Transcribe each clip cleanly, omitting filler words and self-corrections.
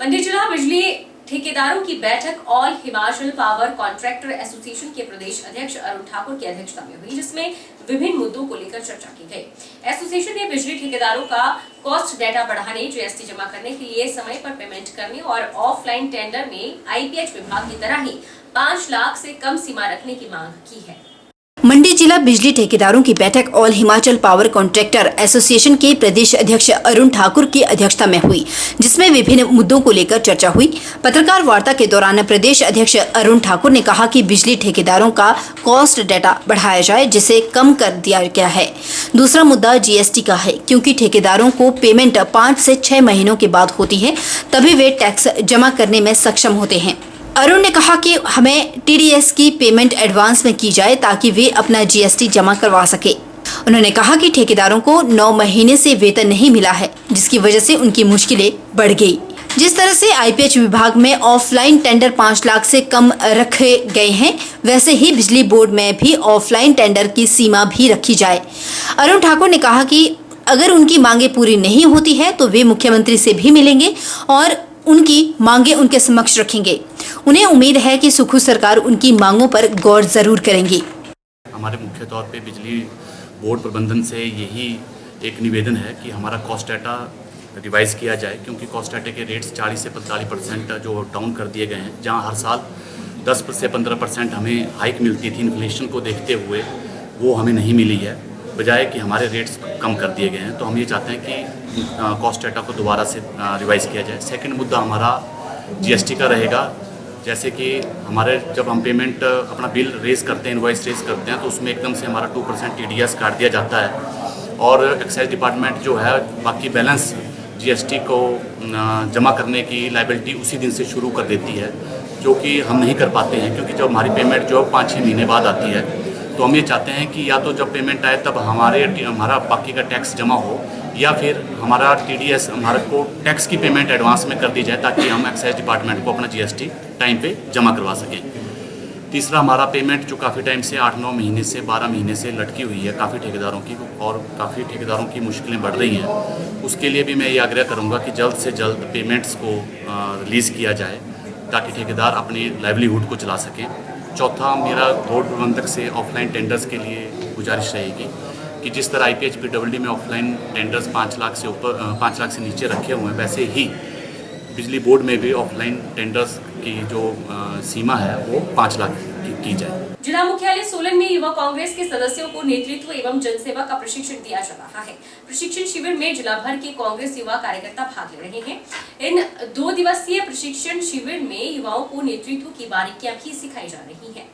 मंडी जिला बिजली ठेकेदारों की बैठक all Himachal power contractor association के प्रदेश अध्यक्ष अरुण ठाकुर की अध्यक्षता में हुई, जिसमें विभिन्न मुद्दों को लेकर चर्चा की गई। एसोसिएशन ने बिजली ठेकेदारों का कॉस्ट डेटा बढ़ाने, जीएसटी जमा करने के लिए समय पर पेमेंट करने और ऑफलाइन टेंडर में आईपीएच विभाग की तरह ही 5 लाख से कम सीमा रखने की मांग की है। मंडी जिला बिजली ठेकेदारों की बैठक all Himachal power contractor association के प्रदेश अध्यक्ष अरुण ठाकुर की अध्यक्षता में हुई, जिसमें विभिन्न मुद्दों को लेकर चर्चा हुई। पत्रकार वार्ता के दौरान प्रदेश अध्यक्ष अरुण ठाकुर ने कहा कि बिजली ठेकेदारों का कॉस्ट डेटा बढ़ाया जाए, जिसे कम कर दिया गया है। दूसरा मुद्दा जीएसटी का है, क्योंकि ठेकेदारों को पेमेंट 5 से 6 महीनों के बाद होती है, तभी वे टैक्स जमा करने में सक्षम होते हैं। अरुण ने कहा कि हमें टीडीएस की पेमेंट एडवांस में की जाए ताकि वे अपना जीएसटी जमा करवा सके। उन्होंने कहा कि ठेकेदारों को 9 महीने से वेतन नहीं मिला है, जिसकी वजह से उनकी मुश्किलें बढ़ गई। जिस तरह से आईपीएच विभाग में ऑफलाइन टेंडर 5 लाख से कम रखे गए हैं, वैसे ही बिजली बोर्ड में भी ऑफलाइन टेंडर की सीमा भी रखी जाए। अरुण ठाकुर ने कहा कि अगर उनकी मांगे पूरी नहीं होती है तो वे मुख्यमंत्री से भी मिलेंगे और उनकी मांगे उनके समक्ष रखेंगे। उन्हें उम्मीद है कि सुखू सरकार उनकी मांगों पर गौर जरूर करेंगी। हमारे मुख्य तौर पे बिजली बोर्ड प्रबंधन से यही एक निवेदन है कि हमारा कॉस्ट डाटा रिवाइज़ किया जाए, क्योंकि कॉस्ट डाटा के रेट्स 40 से 45% जो डाउन कर दिए गए हैं। जहां हर साल 10 से 15% हमें हाइक मिलती थी इन्फ्लेशन को देखते हुए, वो हमें नहीं मिली है, बजाय कि हमारे रेट्स कम कर दिए गए हैं। तो हम ये चाहते हैं कि कॉस्ट डाटा को दोबारा से रिवाइज़ किया जाए। सेकंड मुद्दा हमारा जीएसटी का रहेगा। जैसे कि हमारे जब हम पेमेंट अपना बिल रेज़ करते हैं, इनवॉइस रेज़ करते हैं, तो उसमें एकदम से हमारा 2% टीडीएस काट दिया जाता है और एक्साइज डिपार्टमेंट जो है बाकी बैलेंस जीएसटी को जमा करने की लायबिलिटी उसी दिन से शुरू कर देती है, जो कि हम नहीं कर पाते हैं, क्योंकि जब हमारी पेमेंट जो 5-6 महीने बाद आती है। तो हम ये चाहते हैं कि या तो जब पेमेंट आए तब हमारा बाकी का टैक्स जमा हो, या फिर हमारा टीडीएस हमारे को टैक्स की पेमेंट एडवांस में कर दी जाए, ताकि हम एक्साइज डिपार्टमेंट को अपना जीएसटी टाइम पे जमा करवा सकें। तीसरा, हमारा पेमेंट जो काफ़ी टाइम से 8-9 महीने से 12 महीने से लटकी हुई है काफ़ी ठेकेदारों की, और काफ़ी ठेकेदारों की मुश्किलें बढ़ रही हैं। उसके लिए भी मैं ये आग्रह करूँगा कि जल्द से जल्द पेमेंट्स को रिलीज़ किया जाए, ताकि ठेकेदार अपनी लाइवलीहुड को चला सकें। चौथा, मेरा बोर्ड प्रबंधक से ऑफलाइन टेंडर्स के लिए गुजारिश रहेगी कि जिस तरह आईपीएच पीडब्ल्यूडी में ऑफलाइन टेंडर्स 5 लाख से ऊपर 5 लाख से नीचे रखे हुए हैं, वैसे ही बिजली बोर्ड में भी ऑफलाइन टेंडर्स की जो सीमा है वो 5 लाख की जाए। जिला मुख्यालय सोलन में युवा कांग्रेस के सदस्यों को नेतृत्व एवं जनसेवा का प्रशिक्षण दिया जा रहा है। प्रशिक्षण शिविर में जिला भर के कांग्रेस युवा कार्यकर्ता भाग ले रहे हैं। इन 2 दिवसीय प्रशिक्षण शिविर में युवाओं को नेतृत्व की बारीकियां भी सिखाई जा रही हैं।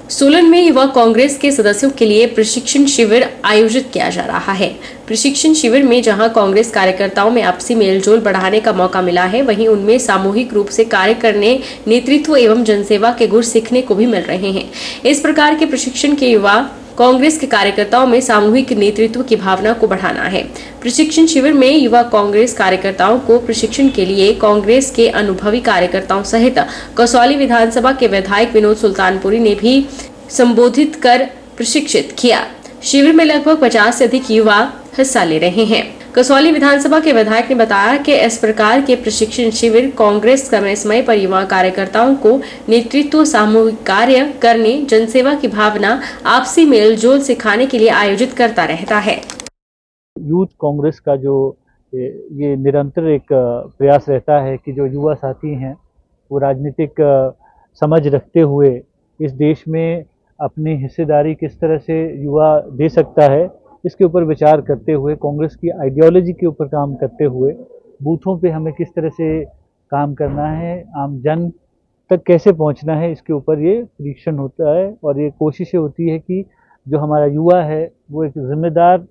सोलन में युवा कांग्रेस के सदस्यों के लिए प्रशिक्षण शिविर आयोजित किया जा रहा है। प्रशिक्षण शिविर में जहां कांग्रेस कार्यकर्ताओं में आपसी मेलजोल बढ़ाने का मौका मिला है, वहीं उनमें सामूहिक रूप से कार्य करने, नेतृत्व एवं जनसेवा के गुण सीखने को भी मिल रहे हैं। इस प्रकार के प्रशिक्षण के युवा कांग्रेस के कार्यकर्ताओं में सामूहिक नेतृत्व की भावना को बढ़ाना है। प्रशिक्षण शिविर में युवा कांग्रेस कार्यकर्ताओं को प्रशिक्षण के लिए कांग्रेस के अनुभवी कार्यकर्ताओं सहित कसौली विधानसभा के विधायक विनोद सुल्तानपुरी ने भी संबोधित कर प्रशिक्षित किया। शिविर में लगभग 50 से अधिक युवा हिस्सा ले रहे हैं। कसौली विधानसभा के विधायक ने बताया कि इस प्रकार के प्रशिक्षण शिविर कांग्रेस समय समय पर युवा कार्यकर्ताओं को नेतृत्व, सामूहिक कार्य करने, जनसेवा की भावना, आपसी मेलजोल सिखाने के लिए आयोजित करता रहता है। यूथ कांग्रेस का जो ये निरंतर एक प्रयास रहता है कि जो युवा साथी हैं वो राजनीतिक समझ रखते हुए इस देश में अपनी हिस्सेदारी किस तरह से युवा दे सकता है, इसके ऊपर विचार करते हुए, कांग्रेस की आइडियोलॉजी के ऊपर काम करते हुए, बूथों पे हमें किस तरह से काम करना है, आम जन तक कैसे पहुंचना है, इसके ऊपर ये परीक्षण होता है। और ये कोशिशें होती है कि जो हमारा युवा है वो एक जिम्मेदार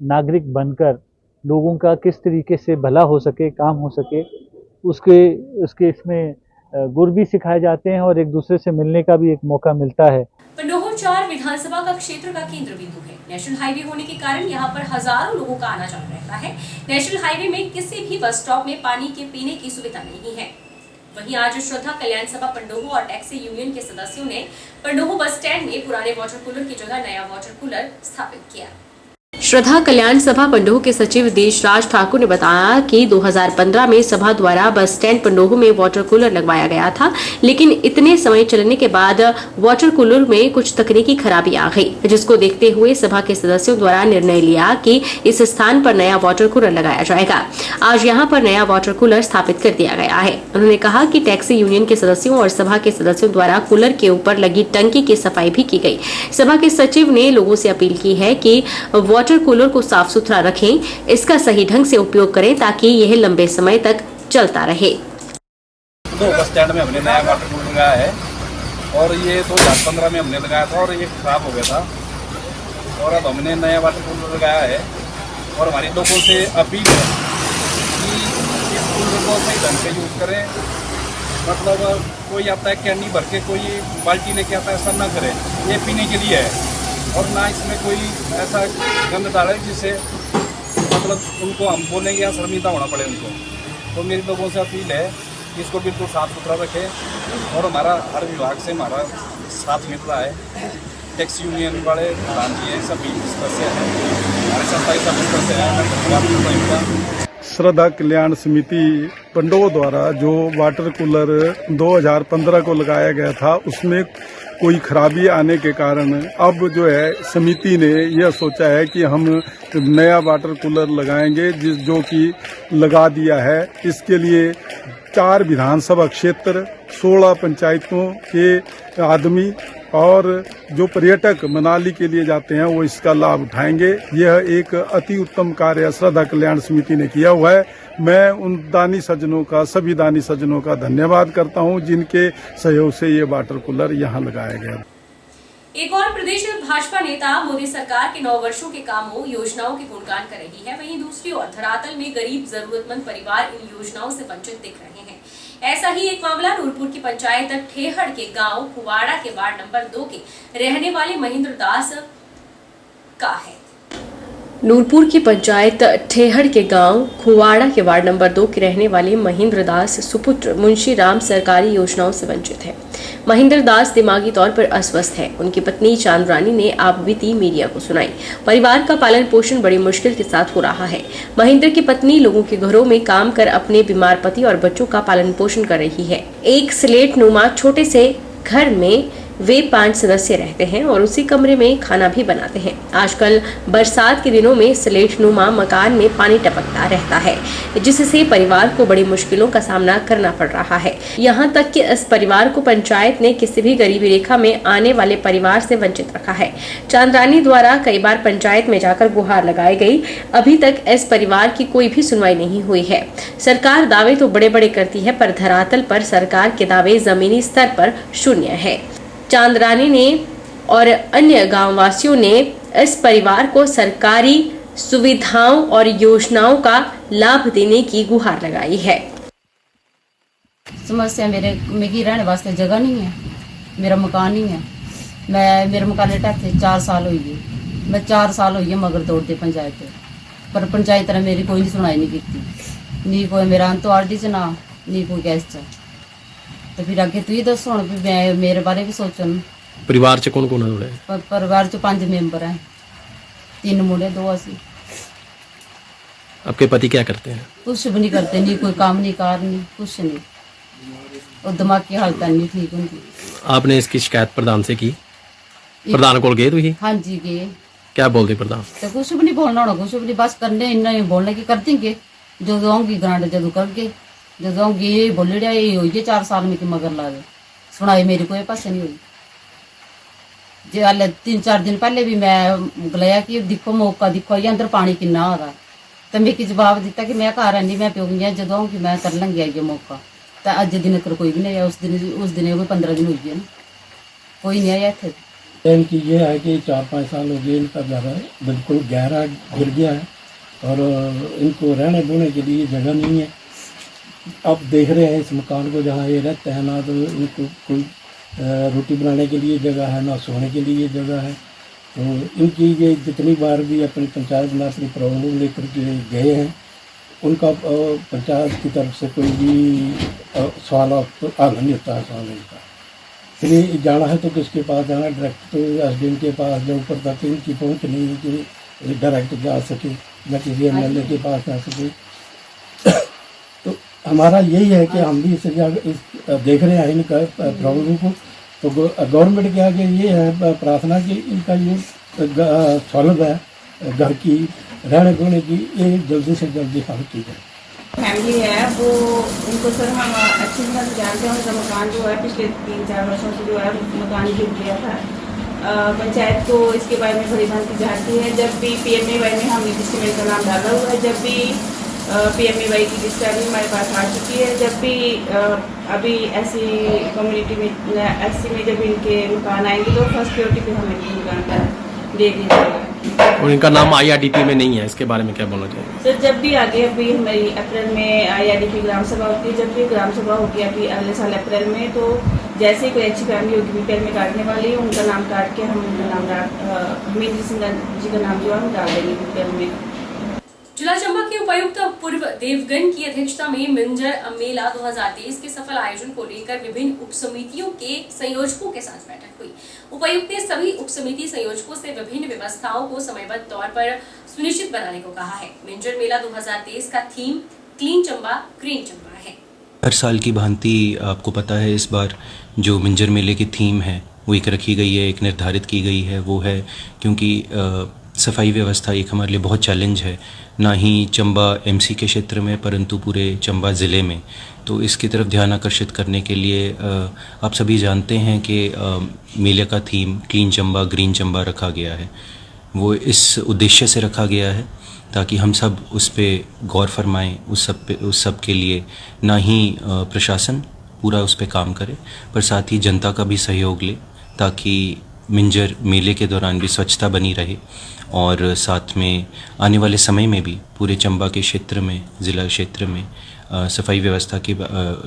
नागरिक बनकर लोगों का किस तरीके से भला हो सके, काम हो सके, उसके इसमें गुर भी सिखाए जाते हैं और एक दूसरे से मिलने का भी एक मौका मिलता है। पंडोह 4 विधानसभा का क्षेत्र का केंद्र बिंदु है। नेशनल हाईवे होने के कारण यहाँ पर हजारों लोगों का आना जाना रहता है। नेशनल हाईवे में किसी भी बस स्टॉप में पानी के पीने की सुविधा नहीं है। वहीं आज श्रद्धा कल्याण सभा पंडोह और टैक्सी यूनियन के सदस्यों ने पंडोह बस स्टैंड में पुराने वाटर कूलर की जगह नया वाटर कूलर स्थापित किया। श्रद्धा कल्याण सभा पंडोह के सचिव देशराज ठाकुर ने बताया कि 2015 में सभा द्वारा बस स्टैंड पंडोह में वाटर कूलर लगवाया गया था, लेकिन इतने समय चलने के बाद वाटर कूलर में कुछ तकनीकी खराबी आ गई, जिसको देखते हुए सभा के सदस्यों द्वारा निर्णय लिया कि इस स्थान पर नया वाटर कूलर लगाया जाएगा। आज यहां पर नया वाटर कूलर स्थापित कर दिया गया है। उन्होंने कहा कि टैक्सी यूनियन के सदस्यों और सभा के सदस्यों द्वारा कूलर के ऊपर लगी टंकी की सफाई भी की गई। सभा के सचिव ने लोगों से अपील की है कि वाटर कूलर को साफ सुथरा रखें, इसका सही ढंग से उपयोग करें ताकि यह लंबे समय तक चलता रहे। तो बस स्टैंड में हमने नया वाटर कूलर लगाया है और ये 2015 में हमने लगाया था और ये खराब हो गया था और अब हमने नया वाटर कूलर लगाया है और हमारी लोगों से अपील है कि इस कूलर को सही ढंग से यूज़ करें। मतलब कोई आता है कैनी भर के कोई बाल्टी लेके आता है, ऐसा ना करें। ये पीने के लिए है और ना इसमें कोई ऐसा गंद डाले जिससे मतलब उनको हम बोलेंगे या शर्मिंदा होना पड़े उनको। तो मेरी लोगों से अपील है कि इसको बिल्कुल साफ़ सुथरा रखें और हमारा हर विभाग से हमारा साथ मिल रहा है। टैक्सी यूनियन वाले प्रधान जी हैं, सभी स्तर से हैं, हमारे 27 स्तर से हैं। मैं धन्यवाद करता हूँ। श्रद्धा कल्याण समिति पंडोह द्वारा जो वाटर कूलर 2015 को लगाया गया था उसमें कोई खराबी आने के कारण अब जो है समिति ने यह सोचा है कि हम नया वाटर कूलर लगाएंगे, जो कि लगा दिया है। इसके लिए 4 विधानसभा क्षेत्र, 16 पंचायतों के आदमी और जो पर्यटक मनाली के लिए जाते हैं वो इसका लाभ उठाएंगे। यह एक अति उत्तम कार्य श्रद्धा कल्याण समिति ने किया हुआ है। मैं उन दानी सज्जनों का, सभी दानी सज्जनों का धन्यवाद करता हूं जिनके सहयोग से ये वाटर कूलर यहां लगाया गया। एक और प्रदेश भाजपा नेता मोदी सरकार के 9 वर्षों के कामों, योजनाओं के गुणगान कर रही है। वहीं दूसरी ओर धरातल में गरीब जरूरतमंद परिवार इन योजनाओं से वंचित दिख रहे हैं। ऐसा ही एक मामला नूरपुर की पंचायत ठेहड़ के गांव कुवाड़ा के वार्ड नंबर 2 के रहने वाले महेंद्र दास का है। नूरपुर की पंचायत ठेहड़ के गांव खुवाड़ा के वार्ड नंबर 2 के रहने वाले महेंद्र दास सुपुत्र मुंशी राम सरकारी योजनाओं से वंचित है। महेंद्र दास दिमागी तौर पर अस्वस्थ है। उनकी पत्नी चांद्रानी ने आप बीती मीडिया को सुनाई। परिवार का पालन पोषण बड़ी मुश्किल के साथ हो रहा है। महेंद्र की पत्नी लोगों के घरों में काम कर अपने बीमार पति और बच्चों का पालन पोषण कर रही है। एक स्लेट नुमा छोटे से घर में वे 5 सदस्य रहते हैं और उसी कमरे में खाना भी बनाते हैं। आजकल बरसात के दिनों में स्लेट नुमा मकान में पानी टपकता रहता है, जिससे परिवार को बड़ी मुश्किलों का सामना करना पड़ रहा है। यहाँ तक कि इस परिवार को पंचायत ने किसी भी गरीबी रेखा में आने वाले परिवार से वंचित रखा है। चांद्रानी द्वारा कई बार पंचायत में जाकर गुहार लगाई गई, अभी तक इस परिवार की कोई भी सुनवाई नहीं हुई है। सरकार दावे तो बड़े बड़े करती है, पर धरातल पर सरकार के दावे जमीनी स्तर पर शून्य है। चांद्रानी ने और अन्य गांव वासियों ने इस परिवार को सरकारी सुविधाओं और योजनाओं का लाभ देने की गुहार लगाई है। समस्या मेरी रहने वास्ते जगह नहीं है, मेरा मकान नहीं है। मेरे मकान ढकते 4 साल हुई है। मैं 4 साल हुई है मगर दौड़ते पंचायत पर पंचायत ने मेरी कोई सुनाई नहीं की। नी कोई मेरा अंतवाड़ी च ना नी कोई गैस च। तो फिर आगे तू ही दस हुण भी मैं मेरे बारे भी सोचन। परिवार च कौन कौन है? परिवार च 5 मेंबर हैं, 3 मुंडे 2 असी। आपके पति क्या करते हैं? कुछ भी नहीं करते, नहीं कोई काम नहीं कार नहीं कुछ नहीं, और दिमाग की हालत नहीं ठीक होंगी। आपने इसकी शिकायत प्रधान से की? प्रधान को गए तुम? हाँ जी गए। क्या बोलते प्रधान? तो कुछ भी नहीं बोलना होना, कुछ भी नहीं, बस करने इन्ना ही बोलने की कर देंगे। जो आऊंगी ग्रांट जदू करके जो आऊंगी ये बोले ये हुई है 4 साल में कि मगर ला दे सुनाई मेरी कोई पास नहीं हुई। जो हाल 3-4 दिन पहले भी मैं गलाया कि दिखो मौका दिखो ये अंदर पानी किन्ना हो रहा, तो मैं की जवाब दिता कि मैं घर नहीं, मैं प्यो गई जो आऊँगी मैं कर लंगी ये मौका। तो अज दिन तक कोई भी नहीं आया, उस दिन कोई 15 दिन हुई है ना, कोई नहीं आया इतने। इनकी ये है कि 4-5 साल हो गए इनका घर बिल्कुल गहरा गिर गया है और इनको रहने बोने के लिए जगह नहीं है। अब देख रहे हैं इस मकान को जहाँ ये रहते हैं ना, तो इनको कोई रोटी बनाने के लिए जगह है ना सोने के लिए जगह है। तो इनकी ये जितनी बार भी अपनी पंचायत में अपनी प्रॉब्लम लेकर के गए हैं, उनका पंचायत की तरफ से कोई भी सवाल तो हल नहीं होता है सवाल इनका। फिर जाना है तो किसके पास जाना है? डायरेक्ट तो एसडीएम के पास, जो ऊपर तक इनकी पहुँच नहीं है कि डायरेक्ट जा सके या किसी एमएलए के पास जा सके। तो हमारा यही है कि हम भी देख रहे हैं इनका प्रॉब्लम को, तो गवर्नमेंट के आगे ये है प्रार्थना कि इनका ये सहूलत है घर की रहने बहने की, ये जल्दी से जल्दी हल की जाए। फैमिली है वो उनको सर हम अच्छी तरह से जानते हैं। उनका मकान जो है पिछले 3-4 वर्षों से जो है मकान गिर गया था। पंचायत को इसके बारे में बड़ी भांति जानती है। जब भी PMAY में हमने डिस्ट्रिक्ट का नाम डाला हुआ है, जब भी PMAY की लिस्ट अभी हमारे पास आ चुकी है, जब भी अभी ऐसी कम्युनिटी में ऐसी में जब इनके मकान आएंगे तो फर्स्ट प्रायोरिटी पे हमें इनके मकान का दे दिया जाएगा। और इनका नाम IRDP में नहीं है, इसके बारे में क्या बोलना चाहिए? सर जब भी आगे अभी हमारी अप्रैल में IRDP ग्राम सभा होती है, जब भी ग्राम सभा होगी अभी अगले साल अप्रैल में, तो जैसे ही कोई अच्छी फैमिली होगी BPL में काटने वाली है, उनका नाम काट के हम उनका नाम हमींद्र सिंह जी का नाम जो है हम डाल देंगे BPL में। जिला चंबा के उपायुक्त पूर्व देवगन की अध्यक्षता में मिंजर मेला 2023 के सफल आयोजन को लेकर विभिन्न उपसमितियों के संयोजकों के साथ बैठक हुई। उपायुक्त ने सभी उपसमिति संयोजकों से विभिन्न व्यवस्थाओं को समयबद्ध तौर पर सुनिश्चित बनाने को कहा है। मिंजर मेला 2023 का theme clean Chamba green Chamba है। हर साल की भांति आपको पता है इस बार जो मिंजर मेले की थीम है वो एक रखी गई है, एक निर्धारित की गई है। वो है क्योंकि सफाई व्यवस्था एक हमारे लिए बहुत चैलेंज है, ना ही चंबा MC के क्षेत्र में परंतु पूरे चंबा ज़िले में। तो इसकी तरफ ध्यान आकर्षित करने के लिए आप सभी जानते हैं कि मेले का theme clean Chamba green Chamba रखा गया है। वो इस उद्देश्य से रखा गया है ताकि हम सब उस पर गौर फरमाएं, उस सब के लिए ना ही प्रशासन पूरा उस पर काम करे पर साथ ही जनता का भी सहयोग ले, ताकि मिंजर मेले के दौरान भी स्वच्छता बनी रहे और साथ में आने वाले समय में भी पूरे चंबा के क्षेत्र में, ज़िला क्षेत्र में सफाई व्यवस्था के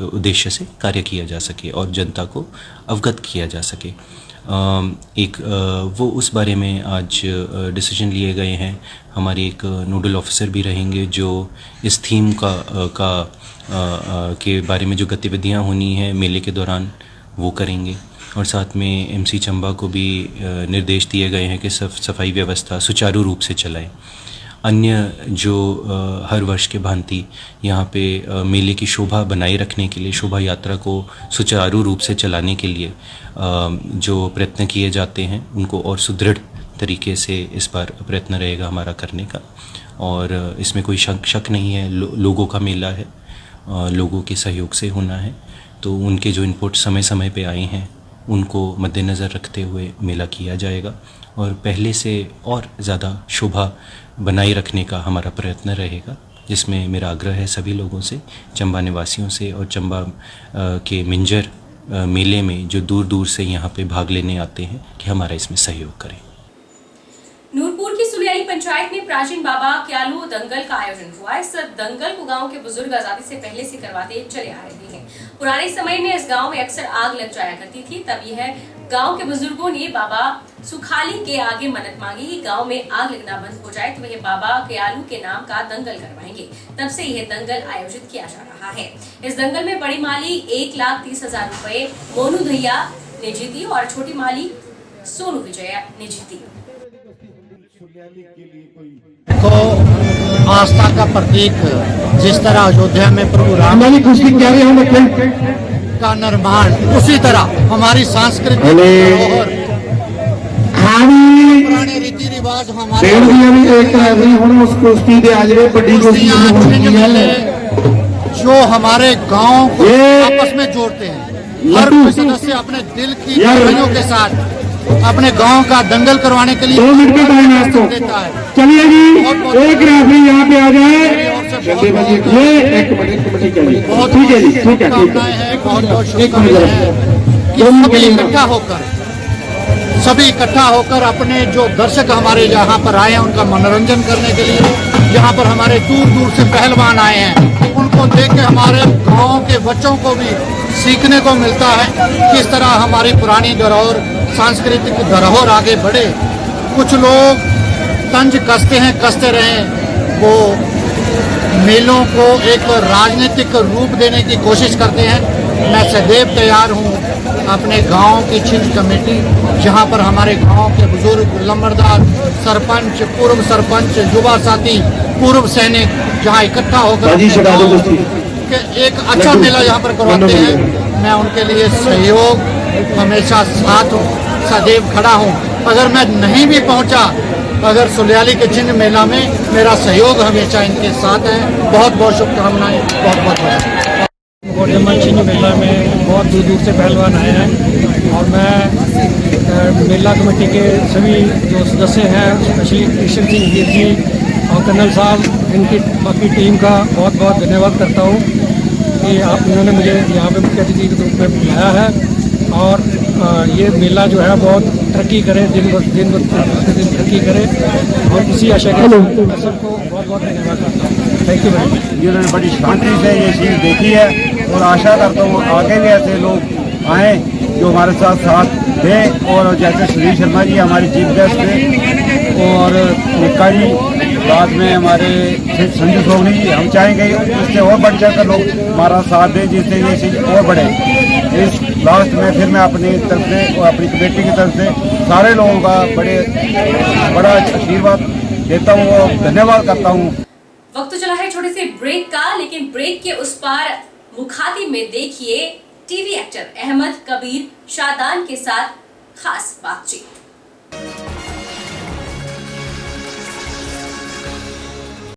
उद्देश्य से कार्य किया जा सके और जनता को अवगत किया जा सके। वो उस बारे में आज डिसीजन लिए गए हैं। हमारे एक नोडल ऑफिसर भी रहेंगे जो इस थीम के बारे में जो गतिविधियां होनी है मेले के दौरान वो करेंगे और साथ में MC चंबा को भी निर्देश दिए गए हैं कि सफाई व्यवस्था सुचारू रूप से चलाएं। अन्य जो हर वर्ष के भांति यहाँ पे मेले की शोभा बनाए रखने के लिए, शोभा यात्रा को सुचारू रूप से चलाने के लिए जो प्रयत्न किए जाते हैं उनको और सुदृढ़ तरीके से इस बार प्रयत्न रहेगा हमारा करने का। और इसमें कोई शक नहीं है, लोगों का मेला है, लोगों के सहयोग से होना है, तो उनके जो इनपुट समय समय पे आए हैं उनको मद्देनज़र रखते हुए मेला किया जाएगा और पहले से और ज़्यादा शोभा बनाए रखने का हमारा प्रयत्न रहेगा, जिसमें मेरा आग्रह है सभी लोगों से, चंबा निवासियों से और चंबा के मिंजर मेले में जो दूर दूर से यहाँ पे भाग लेने आते हैं कि हमारा इसमें सहयोग करें। नूरपुर की सुलियाई पंचायत में प्राचीन बाबा क्यालू दंगल का आयोजन हुआ। इस दंगल को गांव के बुजुर्ग आजादी से पहले से करवाते चले आ रहे हैं। पुराने समय में इस गांव में अक्सर आग लग जाया करती थी, तब यह गांव के बुजुर्गों ने बाबा सुखाली के आगे मन्नत मांगी कि गांव में आग लगना बंद हो जाए तो वह बाबा क्यालू के नाम का दंगल करवाएंगे। तब से यह दंगल आयोजित किया जा रहा है। इस दंगल में बड़ी माली 1,30,000 रुपए मोनू धैया ने जीती और छोटी माली सोनू विजया ने जीती। देखो, आस्था का प्रतीक जिस तरह अयोध्या में प्रभु राम का निर्माण, उसी तरह हमारी सांस्कृतिक पुराने रीति रिवाज हमारे जो हमारे गांव को आपस में जोड़ते हैं। हर कोई सदस्य अपने दिल की भाइयों के साथ अपने गांव का दंगल करवाने के लिए 2 मिनट का टाइम है आपको। चलिए जी, एक रेफरी यहाँ पे आ जाए। ये एक मिनट, ठीक है जी, ठीक है। बहुत सभी इकट्ठा होकर अपने जो दर्शक हमारे यहाँ पर आए हैं उनका मनोरंजन करने के लिए, यहाँ पर हमारे दूर दूर से पहलवान आए हैं, उनको देख के हमारे गाँव के बच्चों को भी सीखने को मिलता है किस तरह हमारी पुरानी धरोहर, सांस्कृतिक धरोहर आगे बढ़े। कुछ लोग तंज कसते रहे, वो मेलों को एक राजनीतिक रूप देने की कोशिश करते हैं। मैं सदैव तैयार हूँ अपने गांव की छिंज कमेटी, जहाँ पर हमारे गांव के बुजुर्ग, लंबरदार, सरपंच, पूर्व सरपंच, युवा साथी, पूर्व सैनिक जहाँ इकट्ठा होकर एक अच्छा मेला यहाँ पर करवाते हैं। मैं उनके लिए सहयोग हमेशा साथ सदैव खड़ा हूँ। अगर मैं नहीं भी पहुँचा, अगर सुलियाली के चिन्ह मेला में मेरा सहयोग हमेशा इनके साथ है। बहुत बहुत शुभकामनाएं, बहुत बहुत चिन्ह मेला में बहुत दूर दूर से पहलवान आए हैं और मैं मेला कमेटी के सभी जो सदस्य हैं, स्पेशली कृष्ण सिंह वीर जी और कर्नल साहब, इनकी बाकी टीम का बहुत बहुत धन्यवाद करता हूँ कि आप इन्होंने मुझे यहाँ पे मुख्य अतिथि के रूप में बुलाया है। और ये मेला जो है बहुत तरक्की करे, दिन ब दिन तरक्की करे और इसी आशा के सबको बहुत बहुत धन्यवाद करता हूँ। Thank you very much. जिन्होंने बड़ी शांति से ये चीज़ देखी है और आशा करता हूँ आगे भी ऐसे लोग आएँ जो हमारे साथ दें। और जैसे सुनील शर्मा जी हमारे चीफ गेस्ट थे और निक्का जी, बाद में हमारे संजू सोगनी जी, हम चाहेंगे इससे और बढ़ चढ़कर लोग हमारा साथ दें जिससे ये चीज़ और बढ़े। इस लास्ट में फिर मैं अपनी तरफ से और अपनी कमेटी की तरफ से सारे लोगों का बड़ा आशीर्वाद देता हूँ और धन्यवाद करता हूँ। वक्त तो चला है छोटे से ब्रेक का, लेकिन ब्रेक के उस पार मुखातिब में देखिए टीवी एक्टर अहमद कबीर शादान के साथ खास बातचीत।